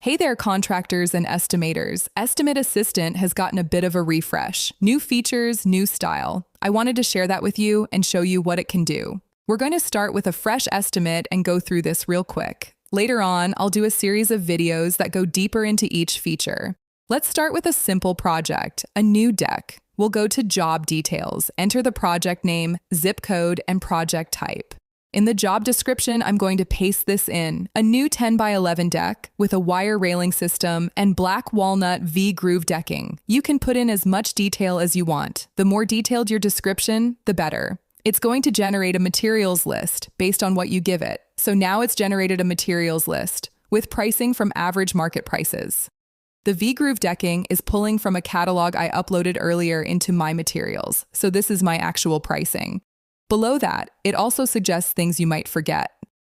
Hey there, contractors and estimators. Estimate Assistant has gotten a bit of a refresh. New features, new style. I wanted to share that with you and show you what it can do. We're going to start with a fresh estimate and go through this real quick. Later on, I'll do a series of videos that go deeper into each feature. Let's start with a simple project, a new deck. We'll go to Job Details, enter the project name, zip code, and project type. In the job description, I'm going to paste this in. A new 10 by 11 deck with a wire railing system and black walnut V-groove decking. You can put in as much detail as you want. The more detailed your description, the better. It's going to generate a materials list based on what you give it. So now it's generated a materials list with pricing from average market prices. The V-groove decking is pulling from a catalog I uploaded earlier into my materials. So this is my actual pricing. Below that, it also suggests things you might forget: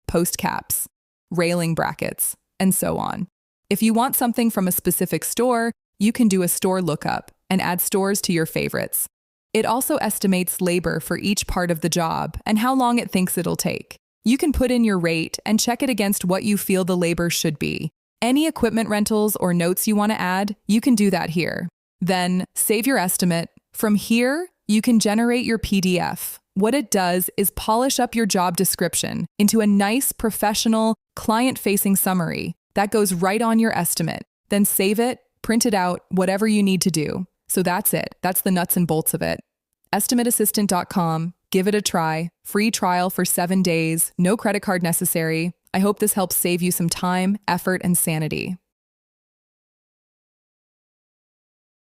post caps, railing brackets, and so on. If you want something from a specific store, you can do a store lookup and add stores to your favorites. It also estimates labor for each part of the job and how long it thinks it'll take. You can put in your rate and check it against what you feel the labor should be. Any equipment rentals or notes you want to add, you can do that here. Then save your estimate. From here, you can generate your PDF. What it does is polish up your job description into a nice, professional, client-facing summary that goes right on your estimate. Then save it, print it out, whatever you need to do. So that's it. That's the nuts and bolts of it. EstimateAssistant.com. Give it a try. Free trial for 7 days. No credit card necessary. I hope this helps save you some time, effort, and sanity.